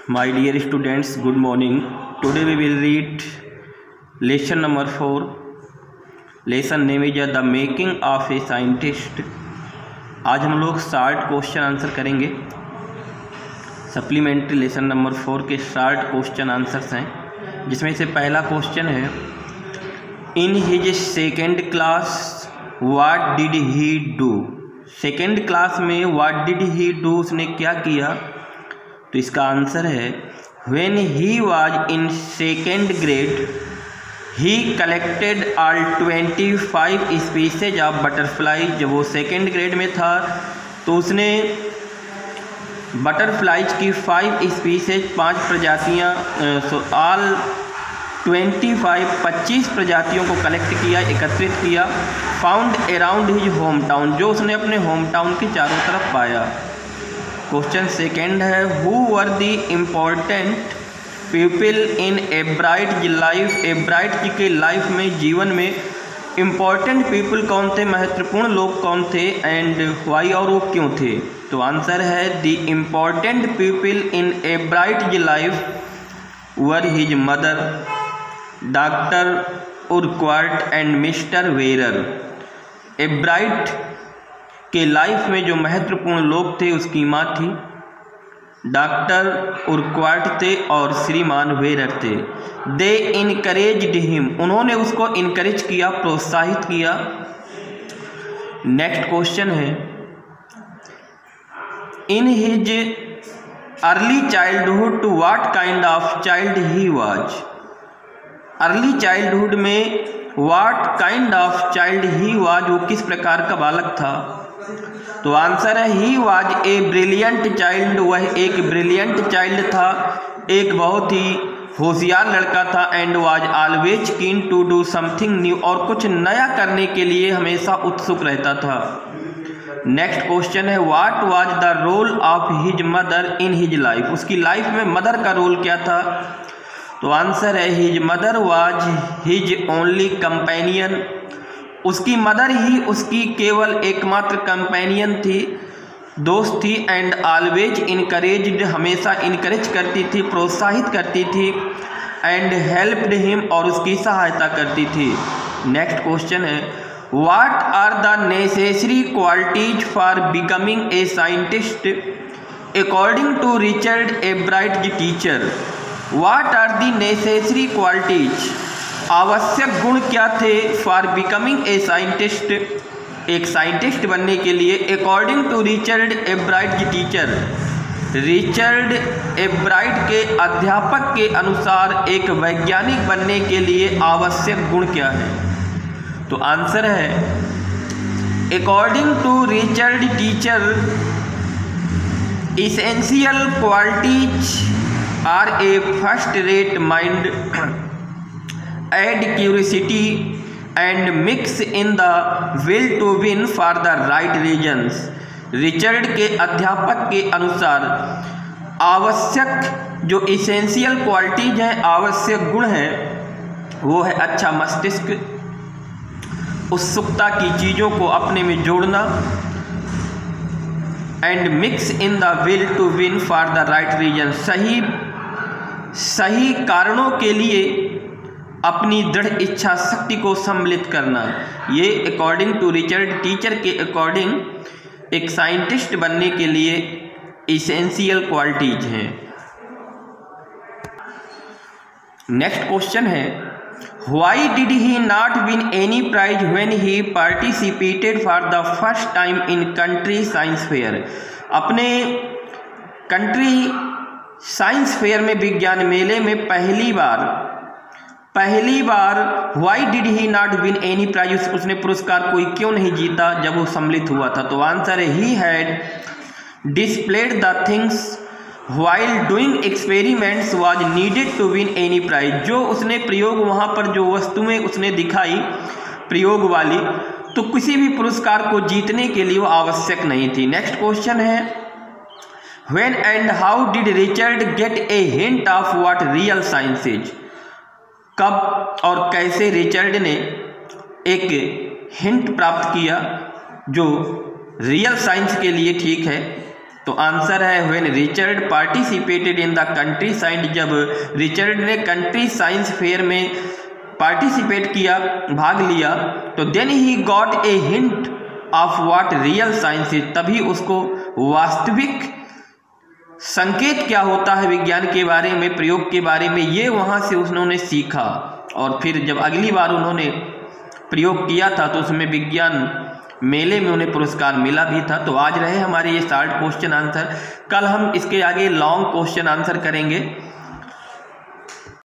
My dear students, good morning. Today we will read lesson number 4. Lesson name is The Making of a Scientist. आज हम लोग short question answer करेंगे। Supplementary lesson number 4 के short question answers हैं, जिसमें से पहला question है, in his second class what did he do. Second class में व्हाट डिड ही डू, उसने क्या किया? तो इसका आंसर है, when he was in second grade he collected all 25 species of butterfly. जब वो सेकेंड ग्रेड में था तो उसने बटरफ्लाइज की 5 स्पीसीज 5 प्रजातियाँ ऑल 25 प्रजातियों को कलेक्ट किया, एकत्रित किया। Found around his home town, जो उसने अपने होम टाउन के चारों तरफ पाया। क्वेश्चन सेकेंड है, who were the important people in Ebright life. Ebright ji के लाइफ में, जीवन में इम्पोर्टेंट पीपल कौन थे, महत्वपूर्ण लोग कौन थे, एंड वाई, और वो क्यों थे? तो आंसर है, the important people in Ebright ji life were his mother, doctor Urquhart and mister Weirer. Ebright के लाइफ में जो महत्वपूर्ण लोग थे उसकी माँ थी, डॉक्टर उर्क्वार्ट थे और श्रीमान वेरर थे। दे इनकरेज्ड हिम, उन्होंने उसको इनकरेज किया, प्रोत्साहित किया। नेक्स्ट क्वेश्चन है, in his early childhood to what kind of child he was. Early childhood में what kind of child he was, वो किस प्रकार का बालक था? तो आंसर है, he was a brilliant child, वह एक ब्रिलियंट चाइल्ड था, एक बहुत ही होशियार लड़का था। And was always keen to do something new, और कुछ नया करने के लिए हमेशा उत्सुक रहता था। नेक्स्ट क्वेश्चन है, what was the role of his mother in his life. उसकी लाइफ में मदर का रोल क्या था? तो आंसर है, his mother was his only companion, उसकी मदर ही उसकी केवल एकमात्र कंपेनियन थी, दोस्त थी। एंड ऑलवेज इनकरेज्ड, हमेशा इनकरेज करती थी, प्रोत्साहित करती थी। एंड हेल्प्ड हिम, और उसकी सहायता करती थी। नेक्स्ट क्वेश्चन है, what are the necessary qualities for becoming a scientist according to Richard Ebright the teacher. What are the necessary qualities, आवश्यक गुण क्या थे? फॉर बिकमिंग ए साइंटिस्ट, एक साइंटिस्ट बनने के लिए। अकॉर्डिंग टू रिचर्ड एब्राइट की टीचर, रिचर्ड एब्राइट के अध्यापक के अनुसार एक वैज्ञानिक बनने के लिए आवश्यक गुण क्या है? तो आंसर है, according to Richard teacher essential qualities are a first rate mind, add curiosity and mix in the will to win for the right reasons। Richard के अध्यापक के अनुसार आवश्यक जो इसेंशियल क्वालिटीज हैं, आवश्यक गुण हैं, वो है अच्छा मस्तिष्क, उत्सुकता की चीज़ों को अपने में जोड़ना, and mix in the will to win for the right reason, सही कारणों के लिए अपनी दृढ़ इच्छा शक्ति को सम्मिलित करना। ये अकॉर्डिंग टू रिचर्ड टीचर के अकॉर्डिंग एक साइंटिस्ट बनने के लिए इसेंशियल क्वालिटीज हैं। नेक्स्ट क्वेश्चन है, why did he not win any prize when he participated for the first time in country science fair. अपने कंट्री साइंस फेयर में, विज्ञान मेले में पहली बार why did he not win any prize, उसने पुरस्कार कोई क्यों नहीं जीता जब वो सम्मिलित हुआ था? तो आंसर है, he had displayed the things while doing experiments was needed to win any prize. जो उसने प्रयोग, वहाँ पर जो वस्तुएं उसने दिखाई प्रयोग वाली, तो किसी भी पुरस्कार को जीतने के लिए वो आवश्यक नहीं थी। नेक्स्ट क्वेश्चन है, when and how did Richard gate A hint of what real science is. कब और कैसे रिचर्ड ने एक हिंट प्राप्त किया जो रियल साइंस के लिए ठीक है? तो आंसर है when Richard participated in the country science, जब रिचर्ड ने कंट्री साइंस फेयर में पार्टिसिपेट किया, भाग लिया, तो then he got a hint of what real science is, तभी उसको वास्तविक संकेत क्या होता है विज्ञान के बारे में, प्रयोग के बारे में, ये वहाँ से उन्होंने सीखा। और फिर जब अगली बार उन्होंने प्रयोग किया था तो उसमें विज्ञान मेले में उन्हें पुरस्कार मिला भी था। तो आज रहे हमारे ये शॉर्ट क्वेश्चन आंसर, कल हम इसके आगे लॉन्ग क्वेश्चन आंसर करेंगे।